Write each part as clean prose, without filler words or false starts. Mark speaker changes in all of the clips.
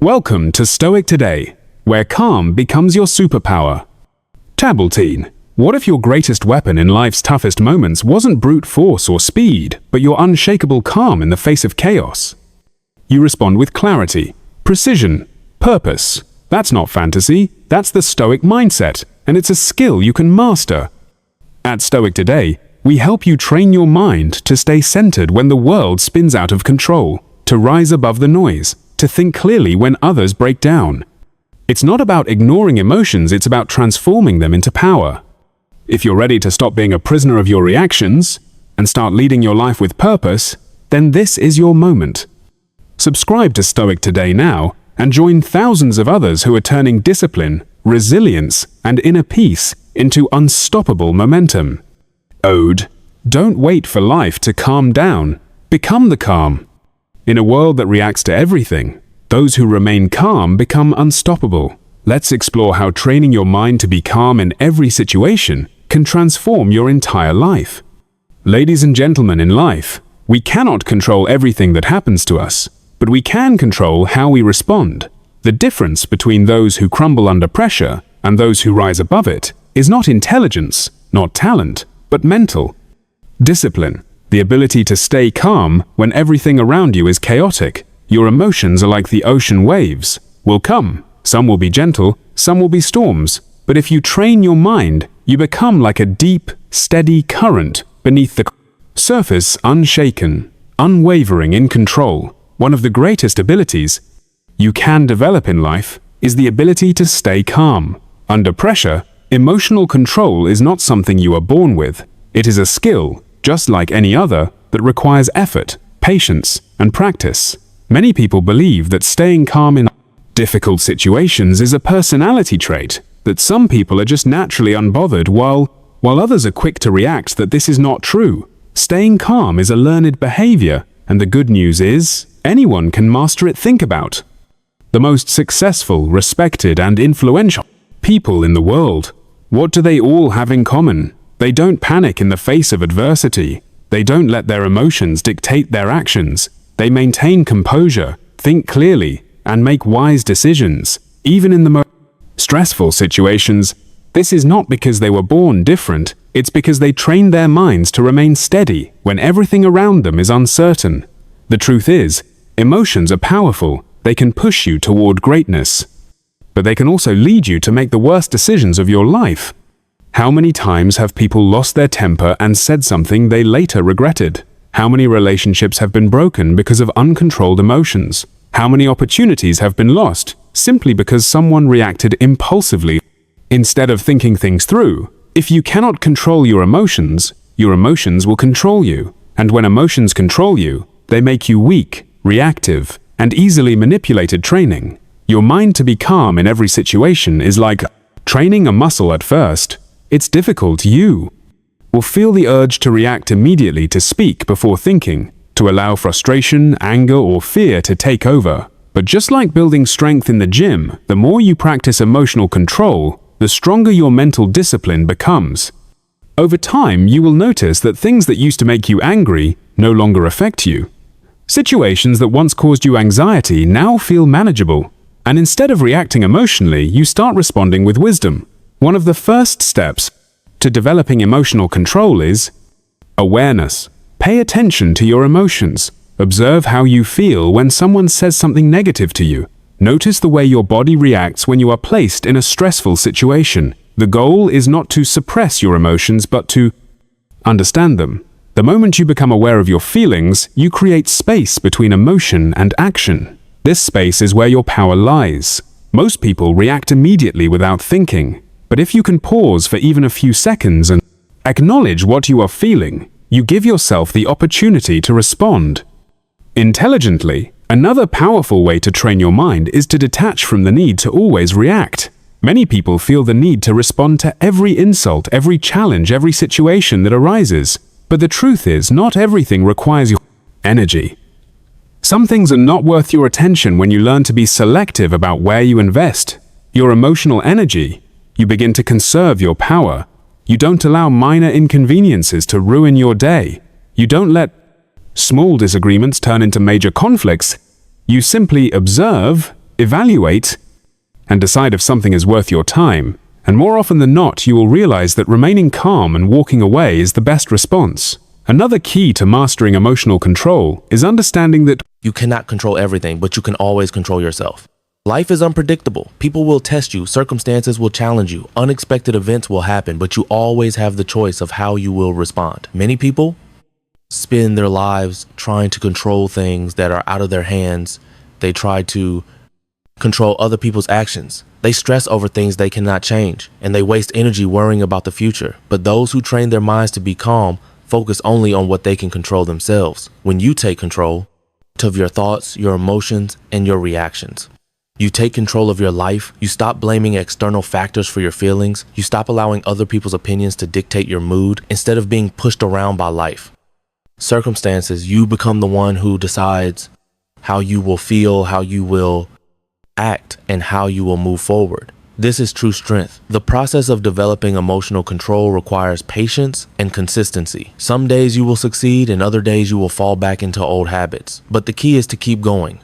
Speaker 1: Welcome to Stoic Today, where calm becomes your superpower. Tabletine, what if your greatest weapon in life's toughest moments wasn't brute force or speed, but your unshakable calm in the face of chaos? You respond with clarity, precision, purpose. That's not fantasy, that's the Stoic mindset, and it's a skill you can master. At Stoic Today, we help you train your mind to stay centered when the world spins out of control, to rise above the noise, to think clearly when others break down. It's not about ignoring emotions, it's about transforming them into power. If you're ready to stop being a prisoner of your reactions and start leading your life with purpose, then this is your moment. Subscribe to Stoic Today now and join thousands of others who are turning discipline, resilience, and inner peace into unstoppable momentum. Ode: don't wait for life to calm down, become the calm. In a world that reacts to everything, those who remain calm become unstoppable. Let's explore how training your mind to be calm in every situation can transform your entire life. Ladies and gentlemen, in life, we cannot control everything that happens to us, but we can control how we respond. The difference between those who crumble under pressure and those who rise above it is not intelligence, not talent, but mental. Discipline, the ability to stay calm when everything around you is chaotic. Your emotions are like the ocean waves, will come. Some will be gentle, some will be storms. But if you train your mind, you become like a deep, steady current beneath the surface, unshaken, unwavering, in control. One of the greatest abilities you can develop in life is the ability to stay calm. Under pressure, emotional control is not something you are born with. It is a skill, just like any other, that requires effort, patience, and practice. Many people believe that staying calm in difficult situations is a personality trait, that some people are just naturally unbothered while others are quick to react. That this is not true. Staying calm is a learned behavior, and the good news is, anyone can master it. Think about the most successful, respected, and influential people in the world. What do they all have in common? They don't panic in the face of adversity. They don't let their emotions dictate their actions. They maintain composure, think clearly, and make wise decisions, even in the most stressful situations. This is not because they were born different, it's because they trained their minds to remain steady when everything around them is uncertain. The truth is, emotions are powerful. They can push you toward greatness, but they can also lead you to make the worst decisions of your life. How many times have people lost their temper and said something they later regretted? How many relationships have been broken because of uncontrolled emotions? How many opportunities have been lost simply because someone reacted impulsively instead of thinking things through? If you cannot control your emotions will control you. And when emotions control you, they make you weak, reactive, and easily manipulated. Training your mind to be calm in every situation is like training a muscle. At first, it's difficult. You will feel the urge to react immediately, to speak before thinking, to allow frustration, anger, or fear to take over. But just like building strength in the gym, the more you practice emotional control, the stronger your mental discipline becomes. Over time, you will notice that things that used to make you angry no longer affect you. Situations that once caused you anxiety now feel manageable. And instead of reacting emotionally, you start responding with wisdom. One of the first steps to developing emotional control is awareness. Pay attention to your emotions. Observe how you feel when someone says something negative to you. Notice the way your body reacts when you are placed in a stressful situation. The goal is not to suppress your emotions, but to understand them. The moment you become aware of your feelings, you create space between emotion and action. This space is where your power lies. Most people react immediately without thinking. But if you can pause for even a few seconds and acknowledge what you are feeling, you give yourself the opportunity to respond intelligently. Another powerful way to train your mind is to detach from the need to always react. Many people feel the need to respond to every insult, every challenge, every situation that arises. But the truth is, not everything requires your energy. Some things are not worth your attention. When you learn to be selective about where you invest your emotional energy, you begin to conserve your power. You don't allow minor inconveniences to ruin your day. You don't let small disagreements turn into major conflicts. You simply observe, evaluate, and decide if something is worth your time. And more often than not, you will realize that remaining calm and walking away is the best response. Another key to mastering emotional control is understanding that
Speaker 2: You cannot control everything, but you can always control yourself. Life is unpredictable. People will test you, circumstances will challenge you, unexpected events will happen, but you always have the choice of how you will respond. Many people spend their lives trying to control things that are out of their hands. They try to control other people's actions. They stress over things they cannot change, and they waste energy worrying about the future. But those who train their minds to be calm focus only on what they can control themselves. When you take control of your thoughts, your emotions, and your reactions, you take control of your life. You stop blaming external factors for your feelings. You stop allowing other people's opinions to dictate your mood instead of being pushed around by life. Circumstances, you become the one who decides how you will feel, how you will act, and how you will move forward. This is true strength. The process of developing emotional control requires patience and consistency. Some days you will succeed and other days you will fall back into old habits. But the key is to keep going.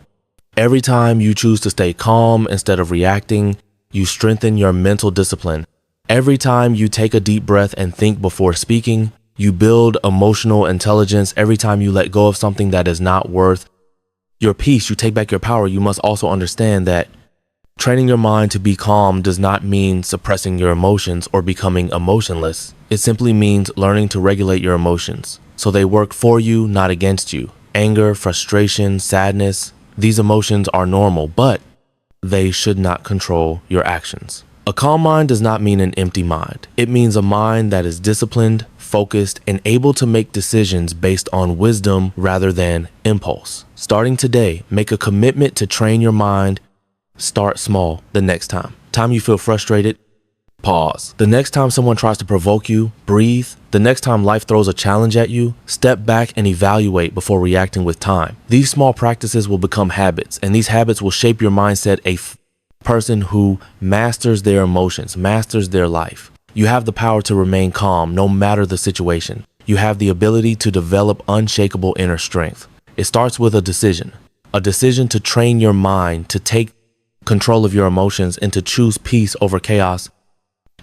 Speaker 2: Every time you choose to stay calm instead of reacting, you strengthen your mental discipline. Every time you take a deep breath and think before speaking, you build emotional intelligence. Every time you let go of something that is not worth your peace, you take back your power. You must also understand that training your mind to be calm does not mean suppressing your emotions or becoming emotionless. It simply means learning to regulate your emotions so they work for you, not against you. Anger, frustration, sadness, these emotions are normal, but they should not control your actions. A calm mind does not mean an empty mind. It means a mind that is disciplined, focused, and able to make decisions based on wisdom rather than impulse. Starting today, make a commitment to train your mind. Start small. The next time you feel frustrated, pause. The next time someone tries to provoke you, breathe. The next time life throws a challenge at you, step back and evaluate before reacting with time. These small practices will become habits, and these habits will shape your mindset. A person who masters their emotions, masters their life. You have the power to remain calm no matter the situation. You have the ability to develop unshakable inner strength. It starts with a decision to train your mind to take control of your emotions and to choose peace over chaos.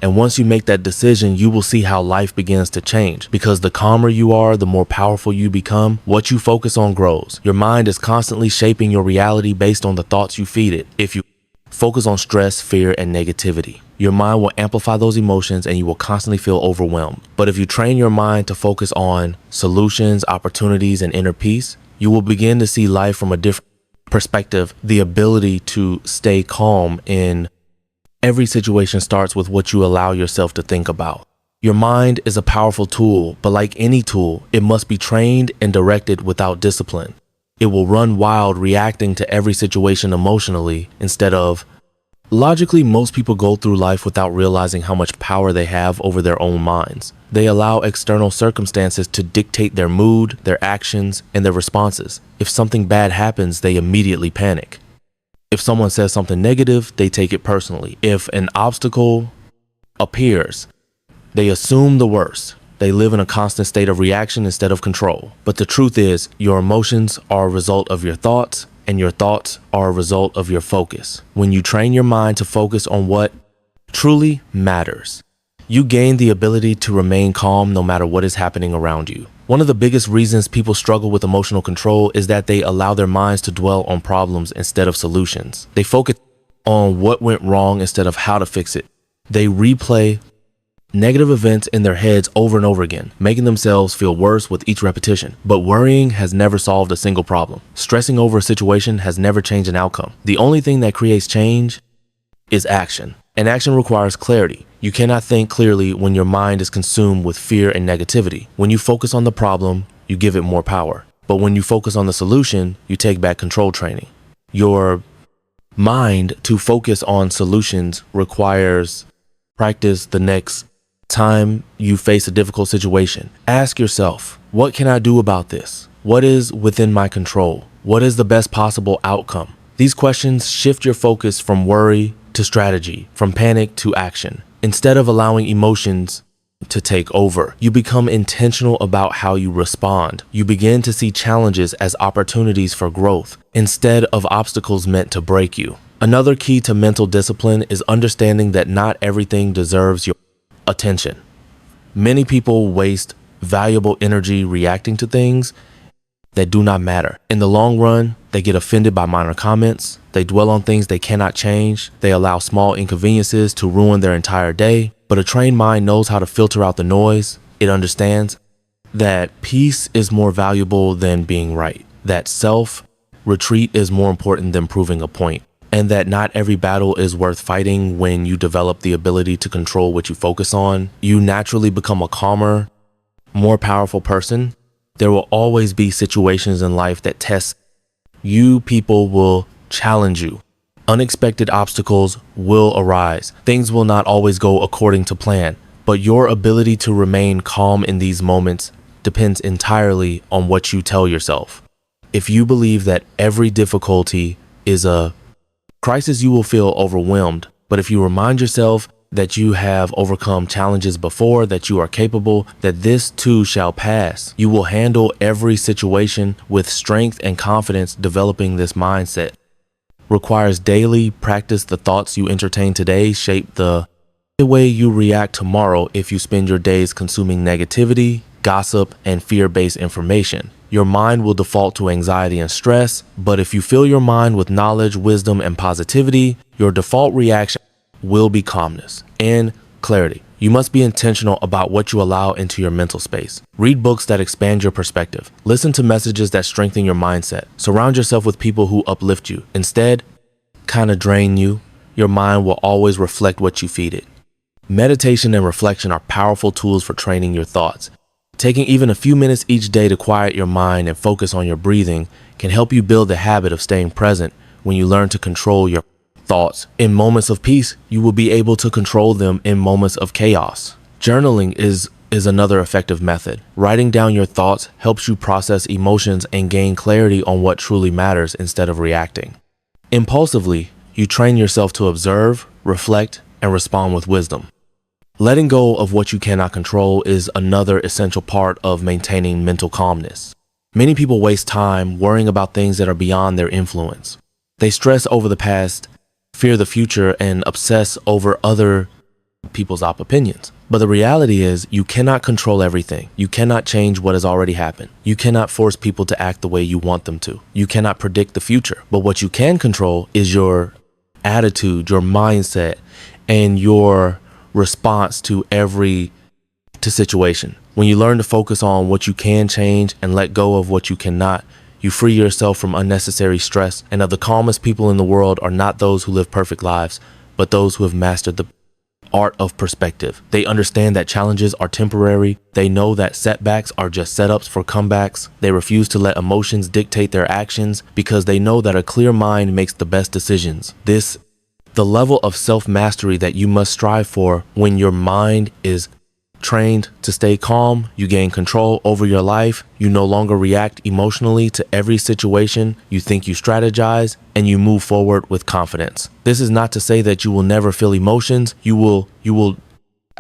Speaker 2: And once you make that decision, you will see how life begins to change, because the calmer you are, the more powerful you become. What you focus on grows. Your mind is constantly shaping your reality based on the thoughts you feed it. If you focus on stress, fear, and negativity, your mind will amplify those emotions and you will constantly feel overwhelmed. But if you train your mind to focus on solutions, opportunities, and inner peace, you will begin to see life from a different perspective. The ability to stay calm in every situation starts with what you allow yourself to think about. Your mind is a powerful tool, but like any tool, it must be trained and directed without discipline. It will run wild, reacting to every situation emotionally instead of logically. Most people go through life without realizing how much power they have over their own minds. They allow external circumstances to dictate their mood, their actions, and their responses. If something bad happens, they immediately panic. If someone says something negative, they take it personally. If an obstacle appears, they assume the worst. They live in a constant state of reaction instead of control. But the truth is, your emotions are a result of your thoughts, and your thoughts are a result of your focus. When you train your mind to focus on what truly matters, you gain the ability to remain calm no matter what is happening around you. One of the biggest reasons people struggle with emotional control is that they allow their minds to dwell on problems instead of solutions. They focus on what went wrong instead of how to fix it. They replay negative events in their heads over and over again, making themselves feel worse with each repetition. But worrying has never solved a single problem. Stressing over a situation has never changed an outcome. The only thing that creates change is action. And action requires clarity. You cannot think clearly when your mind is consumed with fear and negativity. When you focus on the problem, you give it more power. But when you focus on the solution, you take back control training. Your mind to focus on solutions requires practice. The next time you face a difficult situation, ask yourself, what can I do about this? What is within my control? What is the best possible outcome? These questions shift your focus from worry to strategy, from panic to action. Instead of allowing emotions to take over, you become intentional about how you respond. You begin to see challenges as opportunities for growth instead of obstacles meant to break you. Another key to mental discipline is understanding that not everything deserves your attention. Many people waste valuable energy reacting to things that do not matter. In the long run, they get offended by minor comments. They dwell on things they cannot change. They allow small inconveniences to ruin their entire day. But a trained mind knows how to filter out the noise. It understands that peace is more valuable than being right, that self-retreat is more important than proving a point, and that not every battle is worth fighting. When you develop the ability to control what you focus on, you naturally become a calmer, more powerful person. There will always be situations in life that test you. People will challenge you. Unexpected obstacles will arise. Things will not always go according to plan, but your ability to remain calm in these moments depends entirely on what you tell yourself. If you believe that every difficulty is a crisis, you will feel overwhelmed. But if you remind yourself that you have overcome challenges before, that you are capable, that this too shall pass, you will handle every situation with strength and confidence. Developing this mindset requires daily practice. The thoughts you entertain today shape the way you react tomorrow. If you spend your days consuming negativity, gossip, and fear-based information, your mind will default to anxiety and stress. But if you fill your mind with knowledge, wisdom, and positivity, your default reaction will be calmness and clarity. You must be intentional about what you allow into your mental space. Read books that expand your perspective. Listen to messages that strengthen your mindset. Surround yourself with people who uplift you. Instead, kind of drain you. Your mind will always reflect what you feed it. Meditation and reflection are powerful tools for training your thoughts. Taking even a few minutes each day to quiet your mind and focus on your breathing can help you build the habit of staying present. When you learn to control your thoughts in moments of peace, you will be able to control them in moments of chaos. Journaling is another effective method. Writing down your thoughts helps you process emotions and gain clarity on what truly matters instead of reacting impulsively. You train yourself to observe, reflect, and respond with wisdom. Letting go of what you cannot control is another essential part of maintaining mental calmness. Many people waste time worrying about things that are beyond their influence. They stress over the past, fear the future, and obsess over other people's opinions. But the reality is, you cannot control everything. You cannot change what has already happened. You cannot force people to act the way you want them to. You cannot predict the future. But what you can control is your attitude, your mindset, and your response to situation. When you learn to focus on what you can change and let go of what you cannot, you free yourself from unnecessary stress. And of the calmest people in the world are not those who live perfect lives, but those who have mastered the art of perspective. They understand that challenges are temporary. They know that setbacks are just setups for comebacks. They refuse to let emotions dictate their actions because they know that a clear mind makes the best decisions. The level of self-mastery that you must strive for. When your mind is trained to stay calm, you gain control over your life. You no longer react emotionally to every situation. You think, you strategize, and you move forward with confidence. This is not to say that you will never feel emotions. You will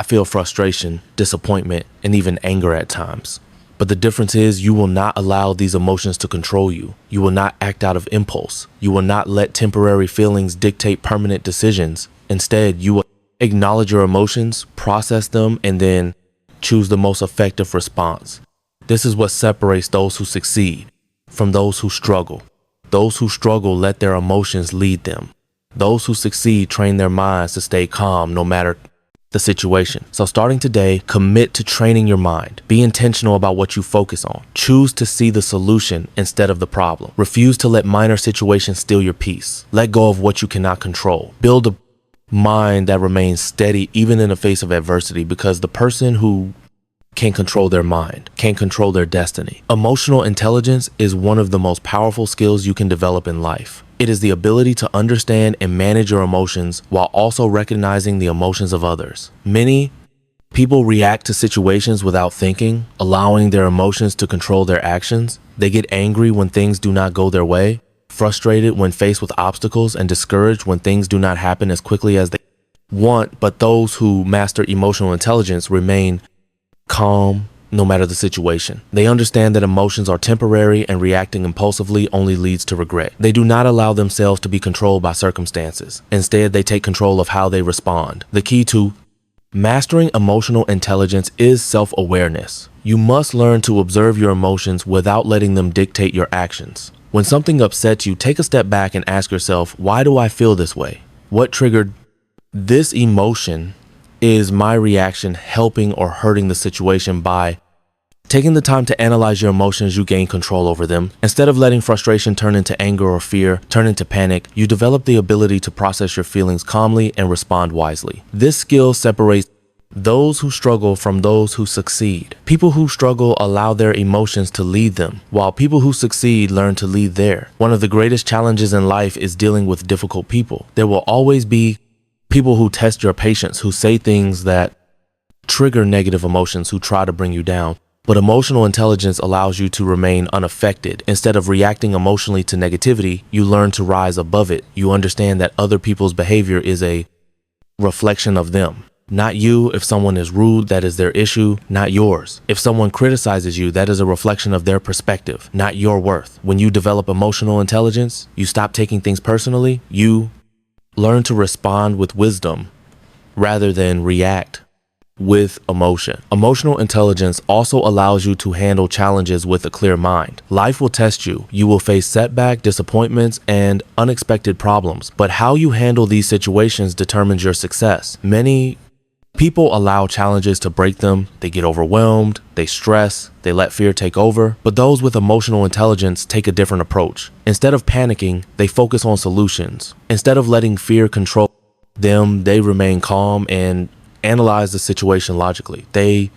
Speaker 2: feel frustration, disappointment, and even anger at times. But the difference is, you will not allow these emotions to control you. You will not act out of impulse. You will not let temporary feelings dictate permanent decisions. Instead, you will acknowledge your emotions, process them, and then choose the most effective response. This is what separates those who succeed from those who struggle. Those who struggle let their emotions lead them. Those who succeed train their minds to stay calm no matter the situation. So starting today, commit to training your mind. Be intentional about what you focus on. Choose to see the solution instead of the problem. Refuse to let minor situations steal your peace. Let go of what you cannot control. Build a mind that remains steady even in the face of adversity, because the person who can control their mind can control their destiny. Emotional intelligence is one of the most powerful skills you can develop in life. It is the ability to understand and manage your emotions while also recognizing the emotions of others. Many people react to situations without thinking, allowing their emotions to control their actions. They get angry when things do not go their way, frustrated when faced with obstacles, and discouraged when things do not happen as quickly as they want. But those who master emotional intelligence remain calm, no matter the situation. They understand that emotions are temporary and reacting impulsively only leads to regret. They do not allow themselves to be controlled by circumstances. Instead, they take control of how they respond. The key to mastering emotional intelligence is self-awareness. You must learn to observe your emotions without letting them dictate your actions. When something upsets you, take a step back and ask yourself, why do I feel this way? What triggered this emotion? Is my reaction helping or hurting the situation? By taking the time to analyze your emotions, you gain control over them. Instead of letting frustration turn into anger or fear, turn into panic, you develop the ability to process your feelings calmly and respond wisely. This skill separates those who struggle from those who succeed. People who struggle allow their emotions to lead them, while people who succeed learn to lead theirs. One of the greatest challenges in life is dealing with difficult people. There will always be people who test your patience, who say things that trigger negative emotions, who try to bring you down. But emotional intelligence allows you to remain unaffected. Instead of reacting emotionally to negativity, you learn to rise above it. You understand that other people's behavior is a reflection of them, not you. If someone is rude, that is their issue, not yours. If someone criticizes you, that is a reflection of their perspective, not your worth. When you develop emotional intelligence, you stop taking things personally. You learn to respond with wisdom rather than react with emotion. Emotional intelligence also allows you to handle challenges with a clear mind. Life will test you. You will face setbacks, disappointments, and unexpected problems. But how you handle these situations determines your success. Many people allow challenges to break them. They get overwhelmed, they stress, they let fear take over. But those with emotional intelligence take a different approach. Instead of panicking, they focus on solutions. Instead of letting fear control them, they remain calm and analyze the situation logically. They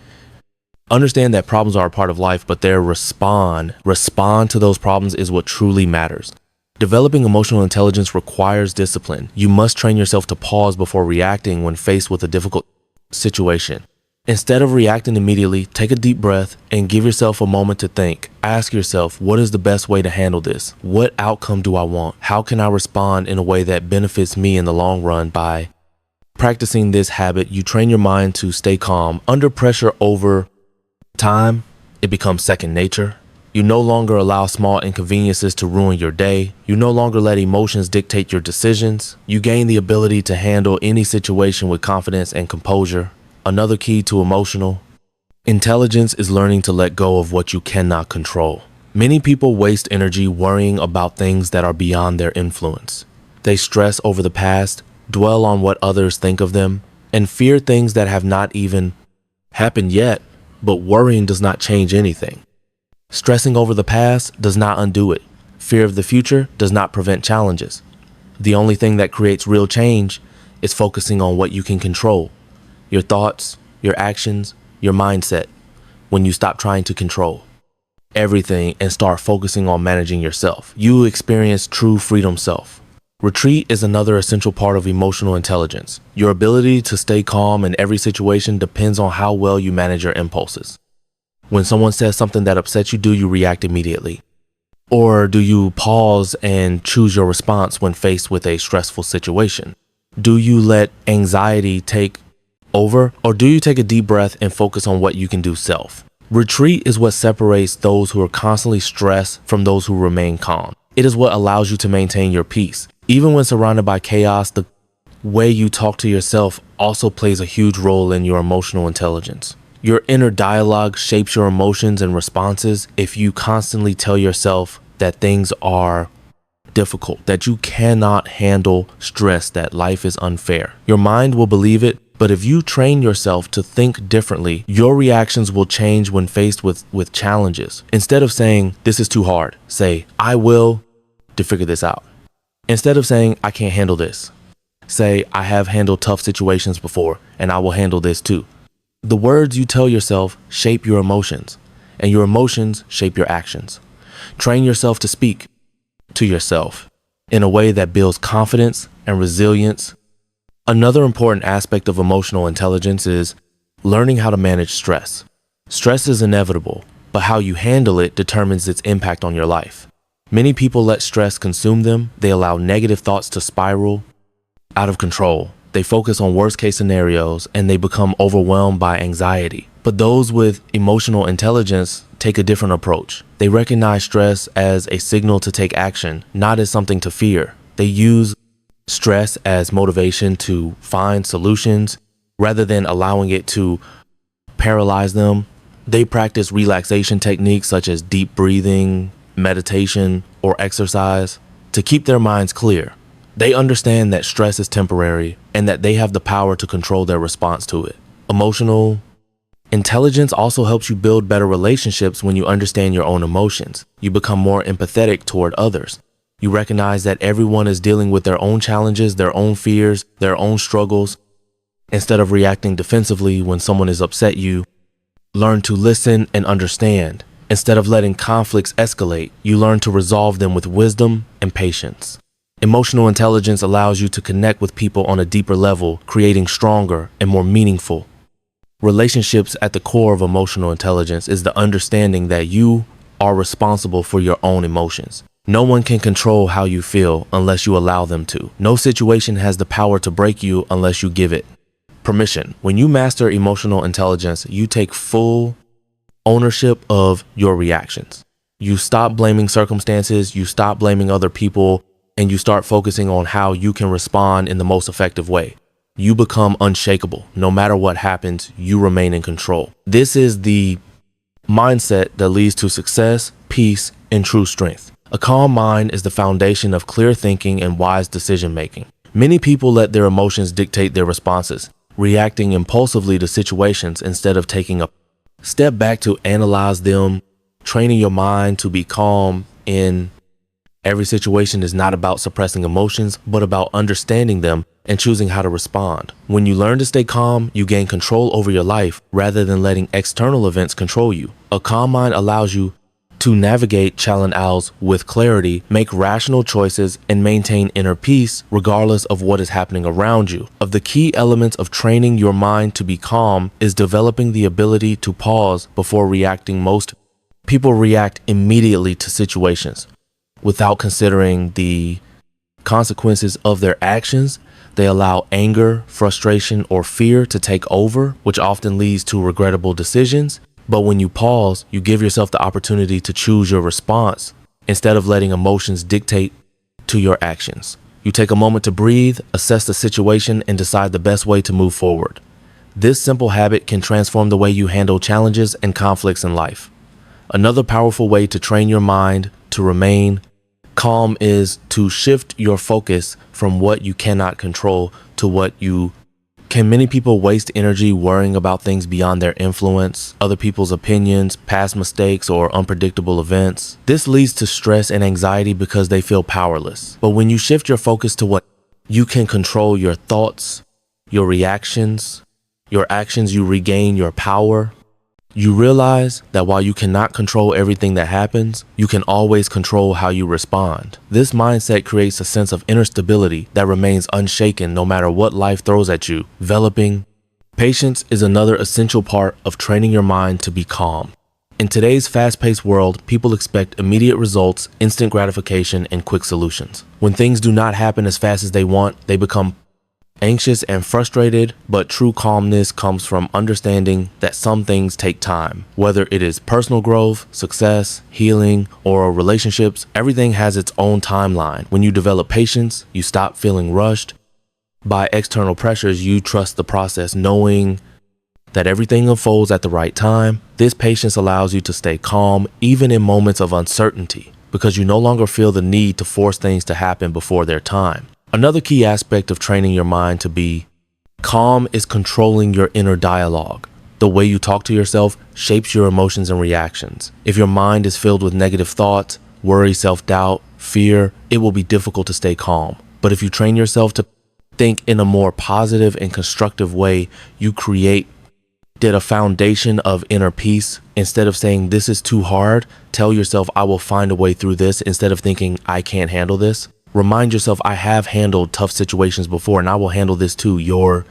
Speaker 2: understand that problems are a part of life, but their respond to those problems is what truly matters. Developing emotional intelligence requires discipline. You must train yourself to pause before reacting when faced with a difficult situation. Instead of reacting immediately, take a deep breath and give yourself a moment to think. Ask yourself, what is the best way to handle this? What outcome do I want? How can I respond in a way that benefits me in the long run? By practicing this habit, you train your mind to stay calm under pressure. Over time, it becomes second nature. You no longer allow small inconveniences to ruin your day. You no longer let emotions dictate your decisions. You gain the ability to handle any situation with confidence and composure. Another key to emotional intelligence is learning to let go of what you cannot control. Many people waste energy worrying about things that are beyond their influence. They stress over the past, dwell on what others think of them, and fear things that have not even happened yet. But worrying does not change anything. Stressing over the past does not undo it. Fear of the future does not prevent challenges. The only thing that creates real change is focusing on what you can control: your thoughts, your actions, your mindset. When you stop trying to control everything and start focusing on managing yourself, you experience true freedom self. Retreat is another essential part of emotional intelligence. Your ability to stay calm in every situation depends on how well you manage your impulses. When someone says something that upsets you, do you react immediately? Or do you pause and choose your response when faced with a stressful situation? Do you let anxiety take over, or do you take a deep breath and focus on what you can do self? Retreat is what separates those who are constantly stressed from those who remain calm. It is what allows you to maintain your peace. Even when surrounded by chaos, the way you talk to yourself also plays a huge role in your emotional intelligence. Your inner dialogue shapes your emotions and responses. If you constantly tell yourself that things are difficult, that you cannot handle stress, that life is unfair, your mind will believe it. But if you train yourself to think differently, your reactions will change when faced with challenges. Instead of saying, this is too hard, say, I will to figure this out. Instead of saying, I can't handle this, say, I have handled tough situations before and I will handle this too. The words you tell yourself shape your emotions, and your emotions shape your actions. Train yourself to speak to yourself in a way that builds confidence and resilience. Another important aspect of emotional intelligence is learning how to manage stress. Stress is inevitable, but how you handle it determines its impact on your life. Many people let stress consume them. They allow negative thoughts to spiral out of control. They focus on worst-case scenarios and they become overwhelmed by anxiety. But those with emotional intelligence take a different approach. They recognize stress as a signal to take action, not as something to fear. They use stress as motivation to find solutions rather than allowing it to paralyze them. They practice relaxation techniques such as deep breathing, meditation, or exercise to keep their minds clear. They understand that stress is temporary and that they have the power to control their response to it. Emotional intelligence also helps you build better relationships when you understand your own emotions. You become more empathetic toward others. You recognize that everyone is dealing with their own challenges, their own fears, their own struggles. Instead of reacting defensively when someone has upset you, learn to listen and understand. Instead of letting conflicts escalate, you learn to resolve them with wisdom and patience. Emotional intelligence allows you to connect with people on a deeper level, creating stronger and more meaningful relationships. At the core of emotional intelligence is the understanding that you are responsible for your own emotions. No one can control how you feel unless you allow them to. No situation has the power to break you unless you give it permission. When you master emotional intelligence, you take full ownership of your reactions. You stop blaming circumstances, you stop blaming other people, and you start focusing on how you can respond in the most effective way. You become unshakable. No matter what happens, you remain in control. This is the mindset that leads to success, peace, and true strength. A calm mind is the foundation of clear thinking and wise decision making. Many people let their emotions dictate their responses, reacting impulsively to situations instead of taking a step back to analyze them. Training your mind to be calm in every situation is not about suppressing emotions, but about understanding them and choosing how to respond. When you learn to stay calm, you gain control over your life rather than letting external events control you. A calm mind allows you to navigate challenges with clarity, make rational choices, and maintain inner peace regardless of what is happening around you. Of the key elements of training your mind to be calm is developing the ability to pause before reacting. Most people react immediately to situations without considering the consequences of their actions. They allow anger, frustration, or fear to take over, which often leads to regrettable decisions. But when you pause, you give yourself the opportunity to choose your response instead of letting emotions dictate to your actions. You take a moment to breathe, assess the situation, and decide the best way to move forward. This simple habit can transform the way you handle challenges and conflicts in life. Another powerful way to train your mind to remain calm is to shift your focus from what you cannot control to what you can. Many people waste energy worrying about things beyond their influence, other people's opinions, past mistakes, or unpredictable events. This leads to stress and anxiety because they feel powerless. But when you shift your focus to what you can control, your thoughts, your reactions, your actions, you regain your power. You realize that while you cannot control everything that happens, you can always control how you respond. This mindset creates a sense of inner stability that remains unshaken no matter what life throws at you. Developing patience is another essential part of training your mind to be calm. In today's fast-paced world, people expect immediate results, instant gratification, and quick solutions. When things do not happen as fast as they want, they become anxious and frustrated, but true calmness comes from understanding that some things take time. Whether it is personal growth, success, healing, or relationships, everything has its own timeline. When you develop patience, you stop feeling rushed by external pressures. You trust the process, knowing that everything unfolds at the right time. This patience allows you to stay calm even in moments of uncertainty because you no longer feel the need to force things to happen before their time. Another key aspect of training your mind to be calm is controlling your inner dialogue. The way you talk to yourself shapes your emotions and reactions. If your mind is filled with negative thoughts, worry, self-doubt, fear, it will be difficult to stay calm. But if you train yourself to think in a more positive and constructive way, you create a foundation of inner peace. Instead of saying this is too hard, tell yourself I will find a way through this. Instead of thinking I can't handle this, remind yourself I have handled tough situations before and I will handle this too. Your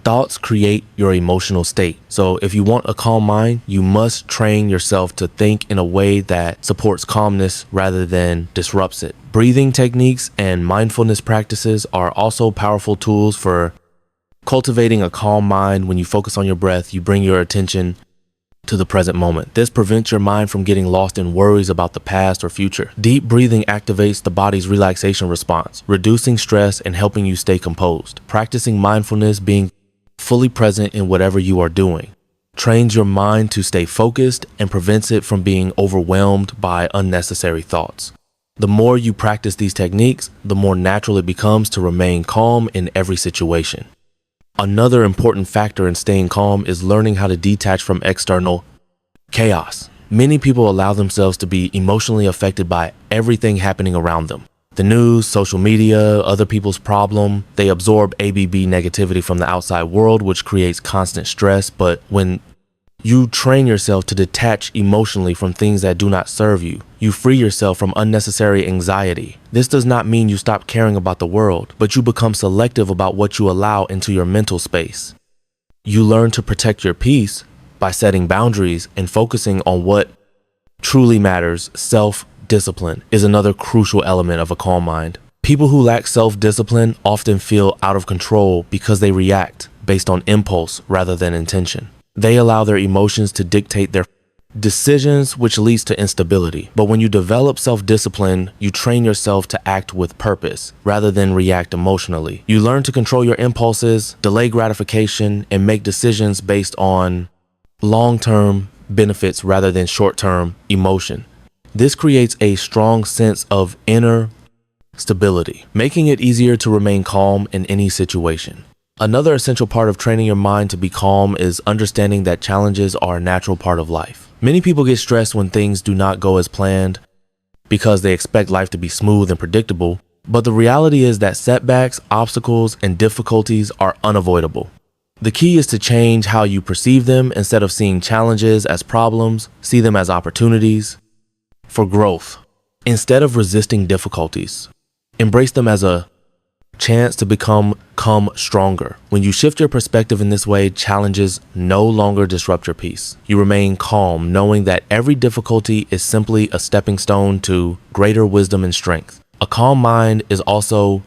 Speaker 2: thoughts create your emotional state. So if you want a calm mind, you must train yourself to think in a way that supports calmness rather than disrupts it. Breathing techniques and mindfulness practices are also powerful tools for Cultivating a calm mind. When you focus on your breath, you bring your attention to the present moment. This prevents your mind from getting lost in worries about the past or future. Deep breathing activates the body's relaxation response, reducing stress and helping you stay composed. Practicing mindfulness, being fully present in whatever you are doing, trains your mind to stay focused and prevents it from being overwhelmed by unnecessary thoughts. The more you practice these techniques, the more natural it becomes to remain calm in every situation. Another important factor in staying calm is learning how to detach from external chaos. Many people allow themselves to be emotionally affected by everything happening around them. The news, social media, other people's problem. They absorb ABB negativity from the outside world, which creates constant stress. But when you train yourself to detach emotionally from things that do not serve you, you free yourself from unnecessary anxiety. This does not mean you stop caring about the world, but you become selective about what you allow into your mental space. You learn to protect your peace by setting boundaries and focusing on what truly matters. Self-discipline is another crucial element of a calm mind. People who lack self-discipline often feel out of control because they react based on impulse rather than intention. They allow their emotions to dictate their decisions, which leads to instability. But when you develop self-discipline, you train yourself to act with purpose rather than react emotionally. You learn to control your impulses, delay gratification, and make decisions based on long-term benefits rather than short-term emotion. This creates a strong sense of inner stability, making it easier to remain calm in any situation. Another essential part of training your mind to be calm is understanding that challenges are a natural part of life. Many people get stressed when things do not go as planned because they expect life to be smooth and predictable. But the reality is that setbacks, obstacles, and difficulties are unavoidable. The key is to change how you perceive them. Instead of seeing challenges as problems, see them as opportunities for growth. Instead of resisting difficulties, embrace them as a chance to become stronger. When you shift your perspective in this way, challenges no longer disrupt your peace. You remain calm, knowing that every difficulty is simply a stepping stone to greater wisdom and strength. A calm mind is also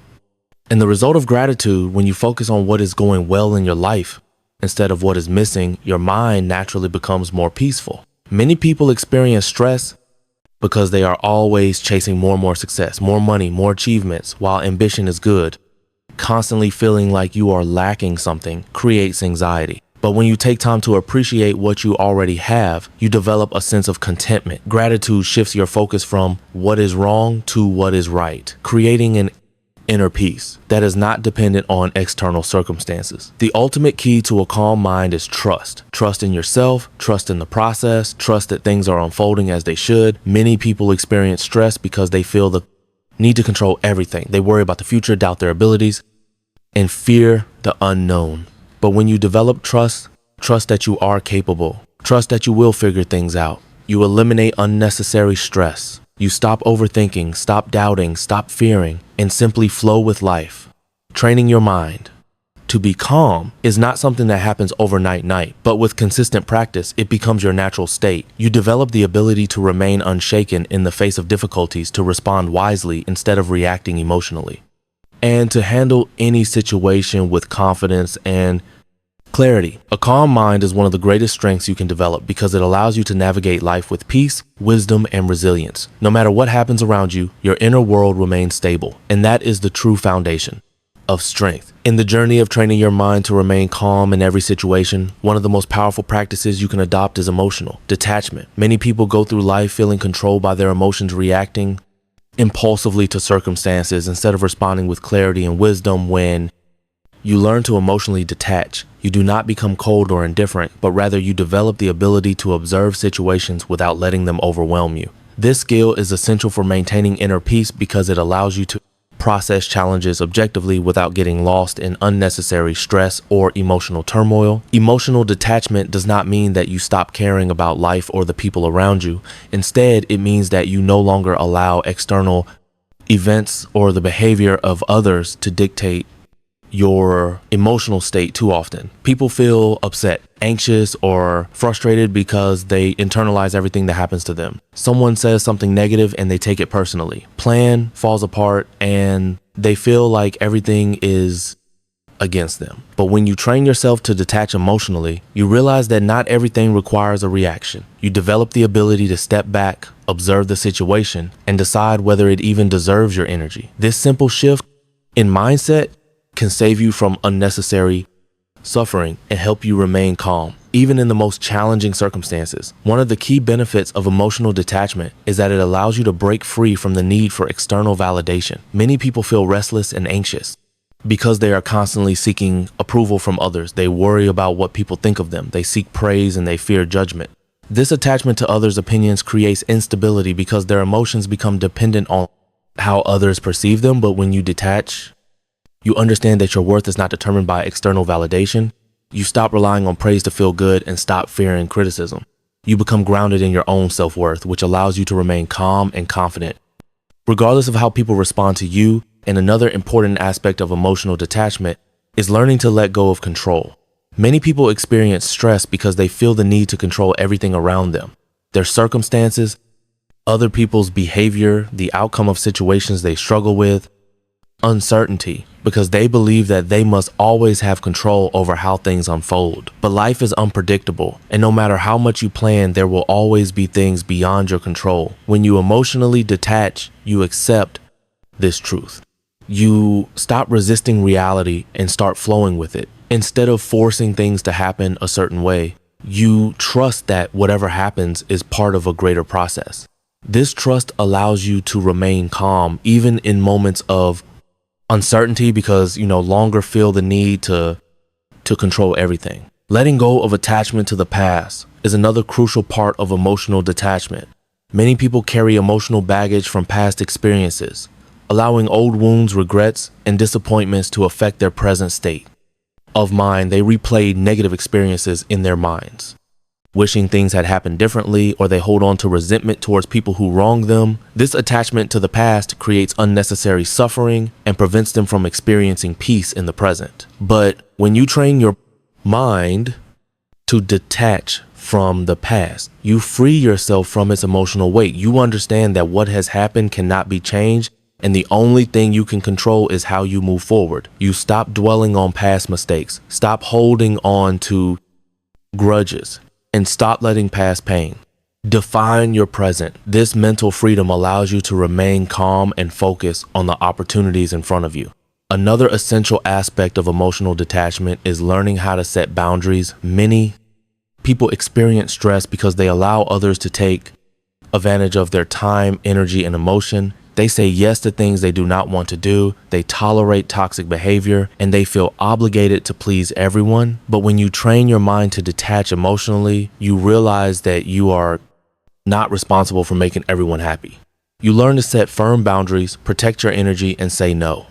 Speaker 2: the result of gratitude. When you focus on what is going well in your life instead of what is missing, your mind naturally becomes more peaceful. Many people experience stress because they are always chasing more and more success, more money, more achievements. While ambition is good, constantly feeling like you are lacking something creates anxiety. But when you take time to appreciate what you already have, you develop a sense of contentment. Gratitude shifts your focus from what is wrong to what is right, creating an inner peace that is not dependent on external circumstances. The ultimate key to a calm mind is trust. Trust in yourself, trust in the process, trust that things are unfolding as they should. Many people experience stress because they feel the need to control everything. They worry about the future, doubt their abilities, and fear the unknown. But when you develop trust that you are capable, trust that you will figure things out, you eliminate unnecessary stress. You stop overthinking, stop doubting, stop fearing, and simply flow with life. Training your mind to be calm is not something that happens overnight, but with consistent practice, it becomes your natural state. You develop the ability to remain unshaken in the face of difficulties, to respond wisely instead of reacting emotionally, and to handle any situation with confidence and clarity. A calm mind is one of the greatest strengths you can develop because it allows you to navigate life with peace, wisdom, and resilience. No matter what happens around you, your inner world remains stable, and that is the true foundation of strength. In the journey of training your mind to remain calm in every situation, one of the most powerful practices you can adopt is emotional detachment. Many people go through life feeling controlled by their emotions, reacting impulsively to circumstances instead of responding with clarity and wisdom. When you learn to emotionally detach, you do not become cold or indifferent, but rather you develop the ability to observe situations without letting them overwhelm you. This skill is essential for maintaining inner peace because it allows you to process challenges objectively without getting lost in unnecessary stress or emotional turmoil. Emotional detachment does not mean that you stop caring about life or the people around you. Instead, it means that you no longer allow external events or the behavior of others to dictate your emotional state too often. People feel upset, anxious, or frustrated because they internalize everything that happens to them. Someone says something negative and they take it personally. Plan falls apart and they feel like everything is against them. But when you train yourself to detach emotionally, you realize that not everything requires a reaction. You develop the ability to step back, observe the situation, and decide whether it even deserves your energy. This simple shift in mindset can save you from unnecessary suffering and help you remain calm, even in the most challenging circumstances. One of the key benefits of emotional detachment is that it allows you to break free from the need for external validation. Many people feel restless and anxious because they are constantly seeking approval from others. They worry about what people think of them. They seek praise and they fear judgment. This attachment to others' opinions creates instability because their emotions become dependent on how others perceive them. But when you detach, you understand that your worth is not determined by external validation. You stop relying on praise to feel good and stop fearing criticism. You become grounded in your own self-worth, which allows you to remain calm and confident, regardless of how people respond to you. And another important aspect of emotional detachment is learning to let go of control. Many people experience stress because they feel the need to control everything around them, their circumstances, other people's behavior, the outcome of situations they struggle with, uncertainty, because they believe that they must always have control over how things unfold. But life is unpredictable, and no matter how much you plan, there will always be things beyond your control. When you emotionally detach, you accept this truth. You stop resisting reality and start flowing with it. Instead of forcing things to happen a certain way, you trust that whatever happens is part of a greater process. This trust allows you to remain calm even in moments of uncertainty because you no longer feel the need to control everything. Letting go of attachment to the past is another crucial part of emotional detachment. Many people carry emotional baggage from past experiences, allowing old wounds, regrets, and disappointments to affect their present state of mind. They replay negative experiences in their minds, wishing things had happened differently, or they hold on to resentment towards people who wronged them. This attachment to the past creates unnecessary suffering and prevents them from experiencing peace in the present. But when you train your mind to detach from the past, you free yourself from its emotional weight. You understand that what has happened cannot be changed, and the only thing you can control is how you move forward. You stop dwelling on past mistakes, stop holding on to grudges, and stop letting past pain define your present. This mental freedom allows you to remain calm and focus on the opportunities in front of you. Another essential aspect of emotional detachment is learning how to set boundaries. Many people experience stress because they allow others to take advantage of their time, energy, and emotion. They say yes to things they do not want to do. They tolerate toxic behavior, and they feel obligated to please everyone. But when you train your mind to detach emotionally, you realize that you are not responsible for making everyone happy. You learn to set firm boundaries, protect your energy, and say no.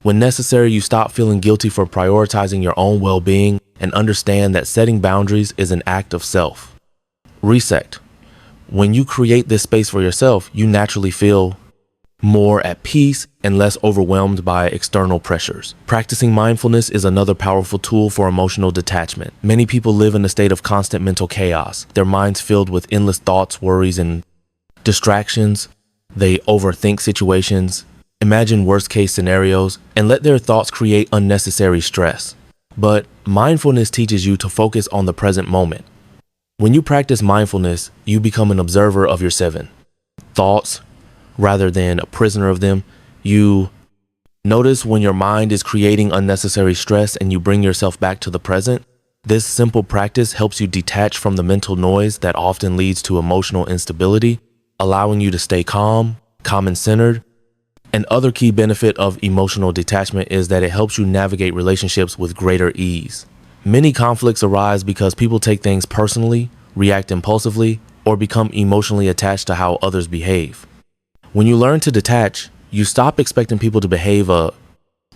Speaker 2: When necessary, you stop feeling guilty for prioritizing your own well-being and understand that setting boundaries is an act of self-respect. When you create this space for yourself, you naturally feel more at peace and less overwhelmed by external pressures. Practicing mindfulness is another powerful tool for emotional detachment. Many people live in a state of constant mental chaos, their minds filled with endless thoughts, worries, and distractions. They overthink situations, imagine worst-case scenarios, and let their thoughts create unnecessary stress. But mindfulness teaches you to focus on the present moment. When you practice mindfulness, you become an observer of your seven thoughts, rather than a prisoner of them. You notice when your mind is creating unnecessary stress and you bring yourself back to the present. This simple practice helps you detach from the mental noise that often leads to emotional instability, allowing you to stay calm and centered. An other key benefit of emotional detachment is that it helps you navigate relationships with greater ease. Many conflicts arise because people take things personally, react impulsively, or become emotionally attached to how others behave. When you learn to detach, you stop expecting people to behave a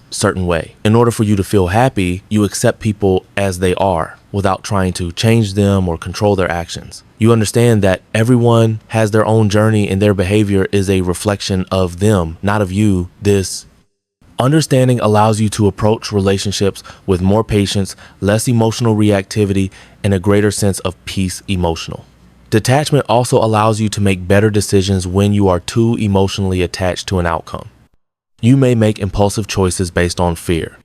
Speaker 2: certain way. In order for you to feel happy, you accept people as they are without trying to change them or control their actions. You understand that everyone has their own journey and their behavior is a reflection of them, not of you. This understanding allows you to approach relationships with more patience, less emotional reactivity, and a greater sense of peace emotional. Detachment also allows you to make better decisions when you are too emotionally attached to an outcome. You may make impulsive choices based on fear,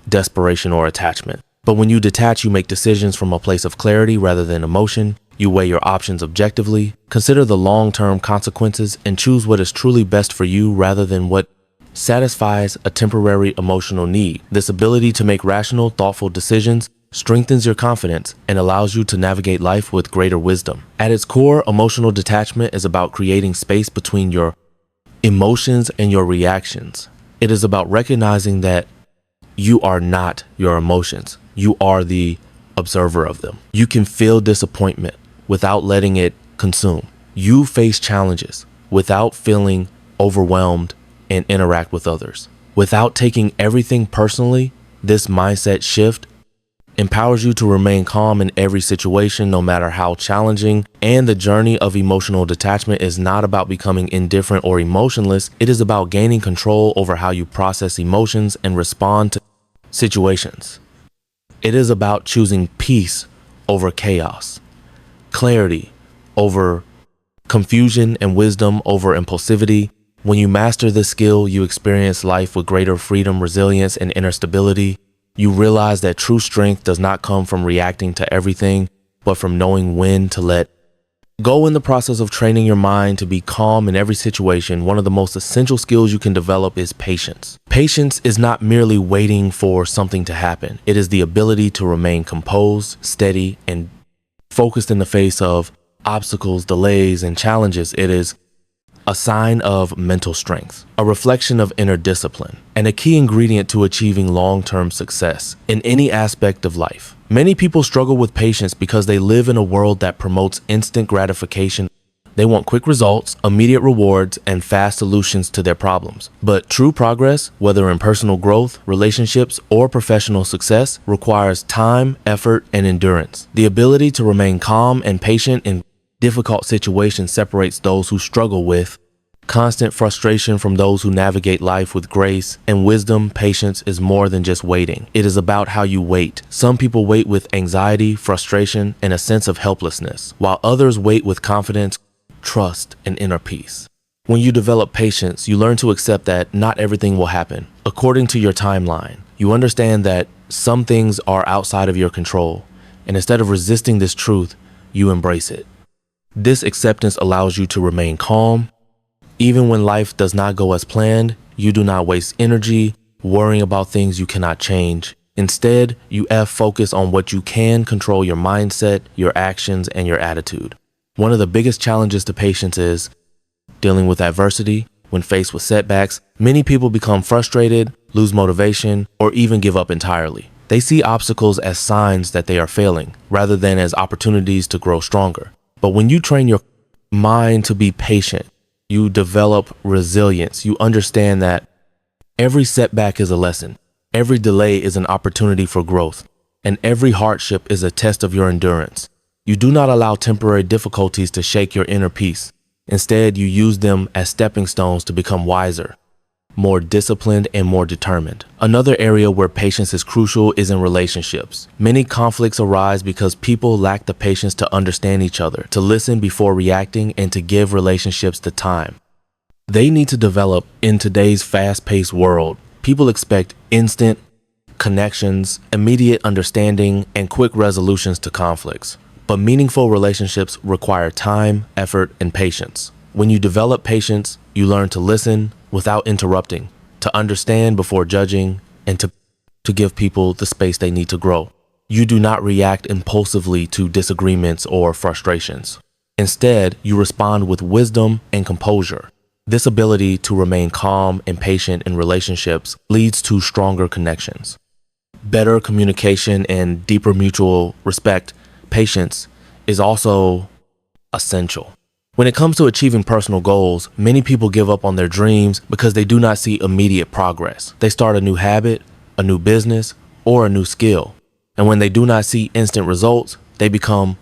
Speaker 2: desperation, or attachment. But when you detach, you make decisions from a place of clarity rather than emotion. You weigh your options objectively, consider the long-term consequences, and choose what is truly best for you rather than what satisfies a temporary emotional need. This ability to make rational, thoughtful decisions strengthens your confidence and allows you to navigate life with greater wisdom. At its core, emotional detachment is about creating space between your emotions and your reactions. It is about recognizing that you are not your emotions. You are the observer of them. You can feel disappointment without letting it consume. You face challenges without feeling overwhelmed and interact with others. Without taking everything personally, this mindset shift empowers you to remain calm in every situation, no matter how challenging. And the journey of emotional detachment is not about becoming indifferent or emotionless. It is about gaining control over how you process emotions and respond to situations. It is about choosing peace over chaos, clarity over confusion, and wisdom over impulsivity. When you master this skill, you experience life with greater freedom, resilience, and inner stability. You realize that true strength does not come from reacting to everything, but from knowing when to let go. In the process of training your mind to be calm in every situation, one of the most essential skills you can develop is patience. Patience is not merely waiting for something to happen. It is the ability to remain composed, steady, and focused in the face of obstacles, delays, and challenges. It is a sign of mental strength, a reflection of inner discipline, and a key ingredient to achieving long-term success in any aspect of life. Many people struggle with patience because they live in a world that promotes instant gratification. They want quick results, immediate rewards, and fast solutions to their problems. But true progress, whether in personal growth, relationships, or professional success, requires time, effort, and endurance. The ability to remain calm and patient in difficult situations separates those who struggle with constant frustration from those who navigate life with grace and wisdom. Patience is more than just waiting. It is about how you wait. Some people wait with anxiety, frustration, and a sense of helplessness, while others wait with confidence, trust, and inner peace. When you develop patience, you learn to accept that not everything will happen according to your timeline. You understand that some things are outside of your control, and instead of resisting this truth, you embrace it. This acceptance allows you to remain calm. Even when life does not go as planned, you do not waste energy worrying about things you cannot change. Instead, you focus on what you can control: your mindset, your actions, and your attitude. One of the biggest challenges to patience is dealing with adversity. When faced with setbacks, many people become frustrated, lose motivation, or even give up entirely. They see obstacles as signs that they are failing, rather than as opportunities to grow stronger. But when you train your mind to be patient, you develop resilience. You understand that every setback is a lesson, every delay is an opportunity for growth, and every hardship is a test of your endurance. You do not allow temporary difficulties to shake your inner peace. Instead, you use them as stepping stones to become wiser, more disciplined, and more determined. Another area where patience is crucial is in relationships. Many conflicts arise because people lack the patience to understand each other, to listen before reacting, and to give relationships the time they need to develop. In today's fast-paced world, people expect instant connections, immediate understanding, and quick resolutions to conflicts. But meaningful relationships require time, effort, and patience. When you develop patience, you learn to listen without interrupting, to understand before judging, and to give people the space they need to grow. You do not react impulsively to disagreements or frustrations. Instead, you respond with wisdom and composure. This ability to remain calm and patient in relationships leads to stronger connections, better communication, and deeper mutual respect. Patience is also essential. When it comes to achieving personal goals, many people give up on their dreams because they do not see immediate progress. They start a new habit, a new business, or a new skill. And when they do not see instant results, they become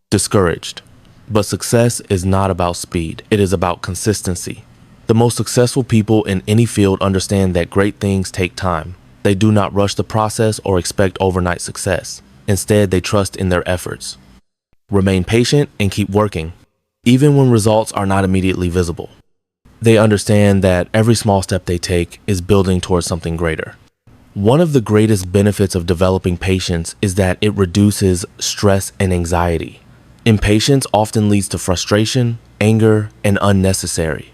Speaker 2: discouraged. But success is not about speed. It is about consistency. The most successful people in any field understand that great things take time. They do not rush the process or expect overnight success. Instead, they trust in their efforts, remain patient, and keep working, even when results are not immediately visible. They understand that every small step they take is building towards something greater. One of the greatest benefits of developing patience is that it reduces stress and anxiety. Impatience often leads to frustration, anger, and unnecessary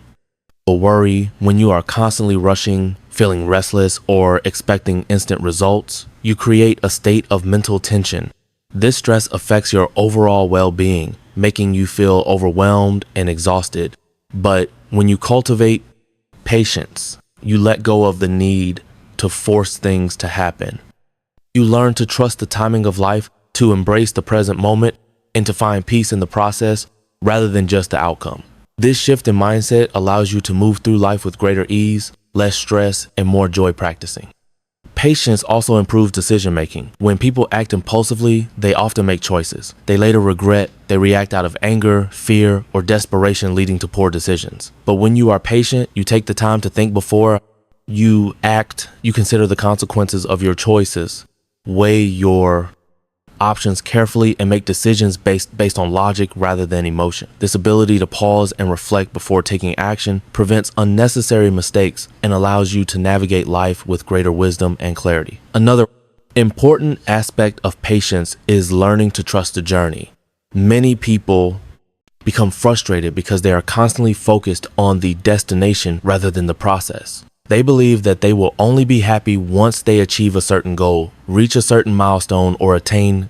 Speaker 2: worry. When you are constantly rushing, feeling restless, or expecting instant results, you create a state of mental tension. This stress affects your overall well-being, making you feel overwhelmed and exhausted. But when you cultivate patience, you let go of the need to force things to happen. You learn to trust the timing of life, to embrace the present moment, and to find peace in the process rather than just the outcome. This shift in mindset allows you to move through life with greater ease, less stress, and more joy practicing. Patience also improves decision making. When people act impulsively, they often make choices. They later regret, they react out of anger, fear, or desperation, leading to poor decisions. But when you are patient, you take the time to think before you act, you consider the consequences of your choices, weigh your options carefully, and make decisions based on logic rather than emotion. This ability to pause and reflect before taking action prevents unnecessary mistakes and allows you to navigate life with greater wisdom and clarity. Another important aspect of patience is learning to trust the journey. Many people become frustrated because they are constantly focused on the destination rather than the process. They believe that they will only be happy once they achieve a certain goal, reach a certain milestone, or attain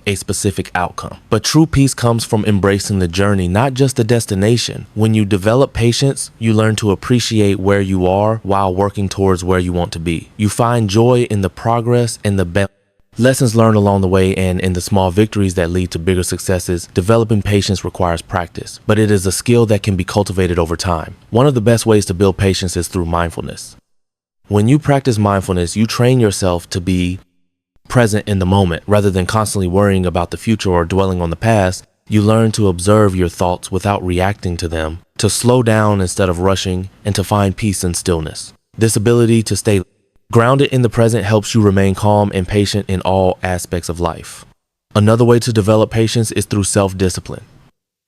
Speaker 2: a specific outcome. But true peace comes from embracing the journey, not just the destination. When you develop patience, you learn to appreciate where you are while working towards where you want to be. You find joy in the progress and the lessons learned along the way, and in the small victories that lead to bigger successes. Developing patience requires practice, but it is a skill that can be cultivated over time. One of the best ways to build patience is through mindfulness. When you practice mindfulness, you train yourself to be present in the moment rather than constantly worrying about the future or dwelling on the past. You learn to observe your thoughts without reacting to them, to slow down instead of rushing, and to find peace in stillness. This ability to stay grounded in the present helps you remain calm and patient in all aspects of life. Another way to develop patience is through self-discipline.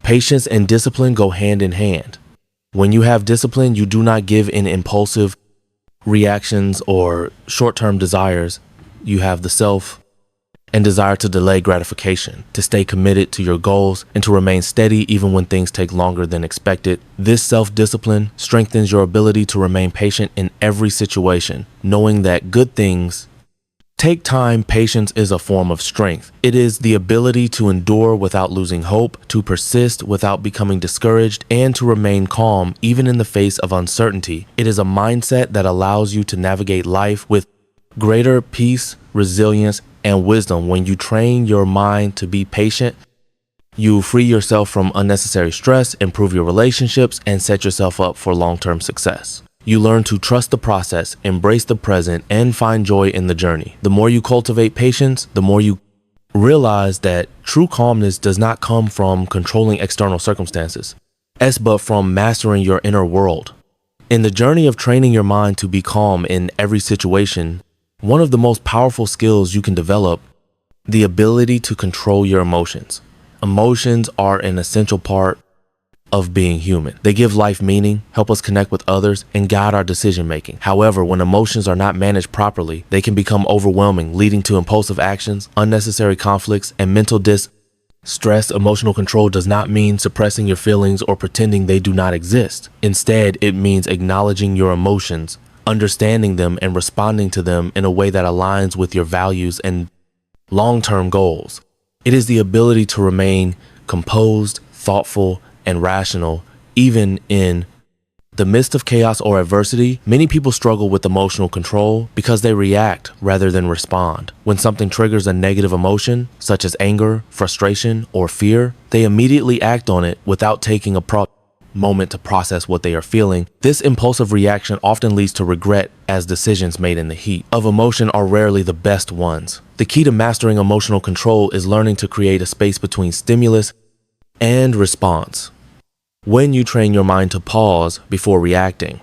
Speaker 2: Patience and discipline go hand in hand. When you have discipline, you do not give in impulsive reactions or short-term desires. You have the self and desire to delay gratification, to stay committed to your goals, and to remain steady even when things take longer than expected. This self-discipline strengthens your ability to remain patient in every situation, knowing that good things take time. Patience is a form of strength. It is the ability to endure without losing hope, to persist without becoming discouraged, and to remain calm even in the face of uncertainty. It is a mindset that allows you to navigate life with greater peace, resilience, and wisdom. When you train your mind to be patient, you free yourself from unnecessary stress, improve your relationships, and set yourself up for long-term success. You learn to trust the process, embrace the present, and find joy in the journey. The more you cultivate patience, the more you realize that true calmness does not come from controlling external circumstances, but from mastering your inner world. In the journey of training your mind to be calm in every situation, one of the most powerful skills you can develop, the ability to control your emotions. Emotions are an essential part of being human. They give life meaning, help us connect with others, and guide our decision making. However, when emotions are not managed properly, they can become overwhelming, leading to impulsive actions, unnecessary conflicts, and mental distress. Emotional control does not mean suppressing your feelings or pretending they do not exist. Instead, it means acknowledging your emotions, understanding them, and responding to them in a way that aligns with your values and long-term goals. It is the ability to remain composed, thoughtful, and rational, even in the midst of chaos or adversity. Many people struggle with emotional control because they react rather than respond. When something triggers a negative emotion, such as anger, frustration, or fear, they immediately act on it without taking a moment to process what they are feeling. This impulsive reaction often leads to regret, as decisions made in the heat of emotion are rarely the best ones. The key to mastering emotional control is learning to create a space between stimulus and response. When you train your mind to pause before reacting,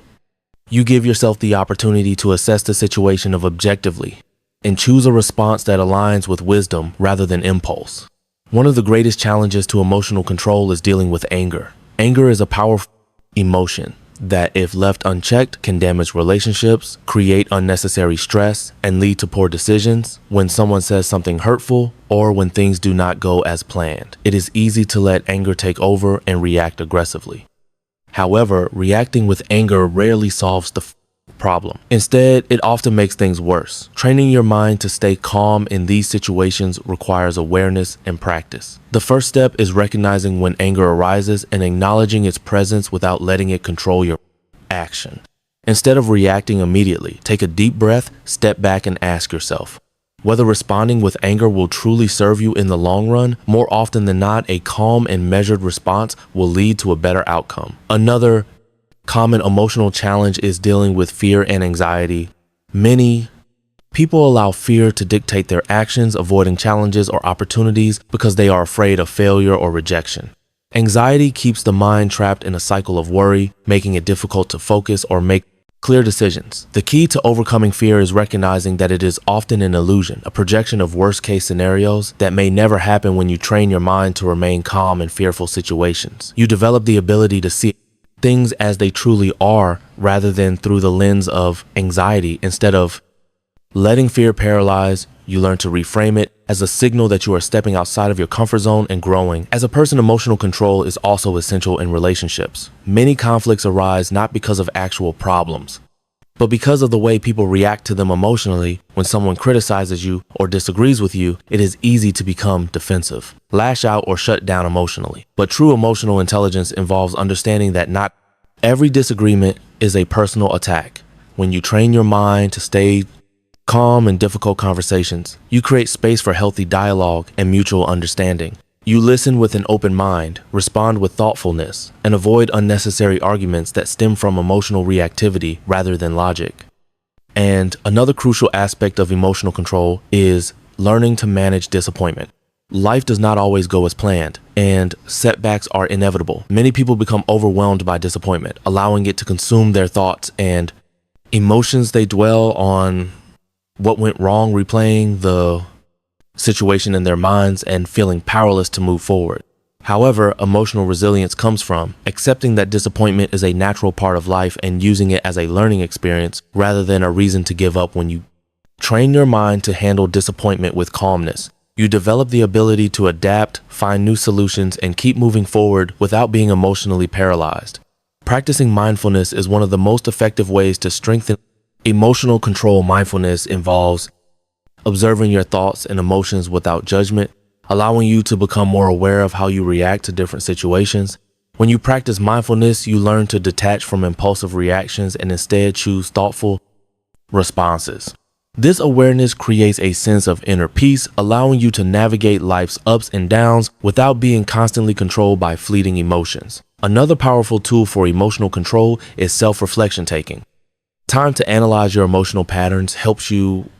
Speaker 2: you give yourself the opportunity to assess the situation objectively and choose a response that aligns with wisdom rather than impulse. One of the greatest challenges to emotional control is dealing with anger. Anger is a powerful emotion. that, if left unchecked, can damage relationships, create unnecessary stress, and lead to poor decisions. When someone says something hurtful or when things do not go as planned, it is easy to let anger take over and react aggressively. However, reacting with anger rarely solves the problem. Instead, it often makes things worse. Training your mind to stay calm in these situations requires awareness and practice. The first step is recognizing when anger arises and acknowledging its presence without letting it control your action. Instead of reacting immediately, take a deep breath, step back, and ask yourself whether responding with anger will truly serve you in the long run. More often than not, a calm and measured response will lead to a better outcome. Another common emotional challenge is dealing with fear and anxiety. Many people allow fear to dictate their actions, avoiding challenges or opportunities because they are afraid of failure or rejection. Anxiety keeps the mind trapped in a cycle of worry, making it difficult to focus or make clear decisions. The key to overcoming fear is recognizing that it is often an illusion, a projection of worst-case scenarios that may never happen. When you train your mind to remain calm in fearful situations, you develop the ability to see things as they truly are rather than through the lens of anxiety. Instead of letting fear paralyze, you learn to reframe it as a signal that you are stepping outside of your comfort zone and growing. As a person, emotional control is also essential in relationships. Many conflicts arise not because of actual problems, but because of the way people react to them emotionally. When someone criticizes you or disagrees with you, it is easy to become defensive, lash out, or shut down emotionally. But true emotional intelligence involves understanding that not every disagreement is a personal attack. When you train your mind to stay calm in difficult conversations, you create space for healthy dialogue and mutual understanding. You listen with an open mind, respond with thoughtfulness, and avoid unnecessary arguments that stem from emotional reactivity rather than logic. And another crucial aspect of emotional control is learning to manage disappointment. Life does not always go as planned, and setbacks are inevitable. Many people become overwhelmed by disappointment, allowing it to consume their thoughts and emotions. They dwell on what went wrong, replaying the situation in their minds and feeling powerless to move forward. However, emotional resilience comes from accepting that disappointment is a natural part of life and using it as a learning experience rather than a reason to give up. When you train your mind to handle disappointment with calmness, you develop the ability to adapt, find new solutions, and keep moving forward without being emotionally paralyzed. Practicing mindfulness is one of the most effective ways to strengthen emotional control. Mindfulness involves observing your thoughts and emotions without judgment, allowing you to become more aware of how you react to different situations. When you practice mindfulness, you learn to detach from impulsive reactions and instead choose thoughtful responses. This awareness creates a sense of inner peace, allowing you to navigate life's ups and downs without being constantly controlled by fleeting emotions. Another powerful tool for emotional control is self-reflection taking. Time to analyze your emotional patterns helps you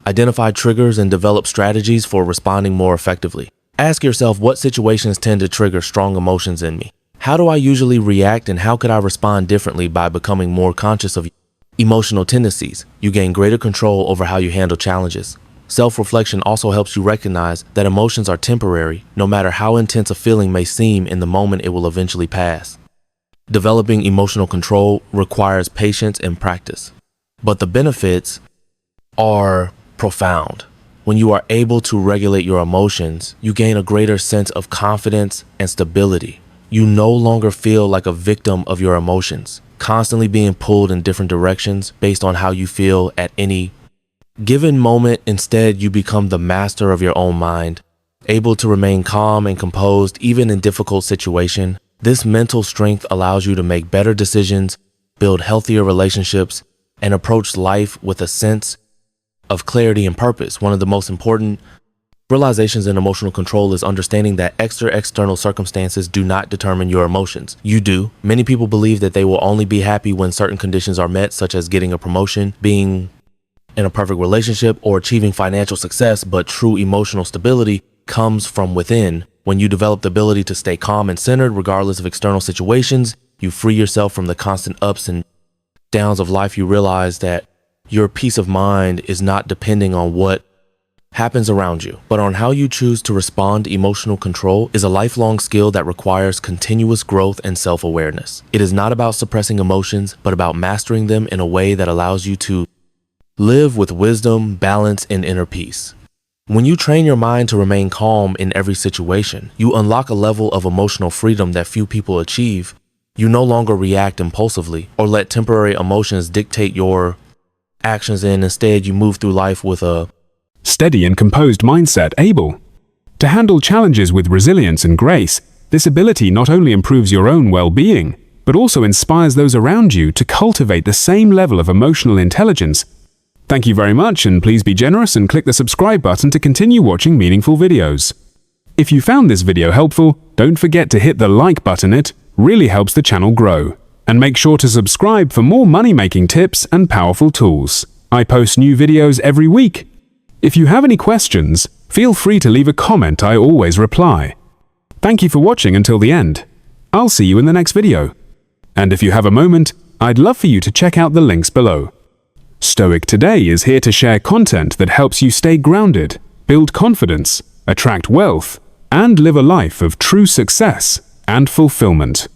Speaker 2: identify triggers and develop strategies for responding more effectively. Ask yourself, what situations tend to trigger strong emotions in me? How do I usually react, and how could I respond differently? By becoming more conscious of emotional tendencies, you gain greater control over how you handle challenges. Self-reflection also helps you recognize that emotions are temporary. No matter how intense a feeling may seem in the moment, it will eventually pass. Developing emotional control requires patience and practice, but the benefits are profound. When you are able to regulate your emotions, you gain a greater sense of confidence and stability. You no longer feel like a victim of your emotions, constantly being pulled in different directions based on how you feel at any given moment. Instead, you become the master of your own mind, able to remain calm and composed even in difficult situations. This mental strength allows you to make better decisions, build healthier relationships, and approach life with a sense of clarity and purpose. One of the most important realizations in emotional control is understanding that external circumstances do not determine your emotions. You do. Many people believe that they will only be happy when certain conditions are met, such as getting a promotion, being in a perfect relationship, or achieving financial success, but true emotional stability comes from within. When you develop the ability to stay calm and centered regardless of external situations, you free yourself from the constant ups and downs of life. You realize that your peace of mind is not depending on what happens around you, but on how you choose to respond. Emotional control is a lifelong skill that requires continuous growth and self-awareness. It is not about suppressing emotions, but about mastering them in a way that allows you to live with wisdom, balance, and inner peace. When you train your mind to remain calm in every situation, you unlock a level of emotional freedom that few people achieve. You no longer react impulsively or let temporary emotions dictate your actions, and instead you move through life with a
Speaker 1: steady and composed mindset, able to handle challenges with resilience and grace. This ability not only improves your own well-being, but also inspires those around you to cultivate the same level of emotional intelligence. Thank you very much, and please be generous and click the subscribe button to continue watching meaningful videos. If you found this video helpful, don't forget to hit the like button. It really helps the channel grow. And make sure to subscribe for more money-making tips and powerful tools. I post new videos every week. If you have any questions, feel free to leave a comment. I always reply. Thank you for watching until the end. I'll see you in the next video. And if you have a moment, I'd love for you to check out the links below. Stoic Today is here to share content that helps you stay grounded, build confidence, attract wealth, and live a life of true success and fulfillment.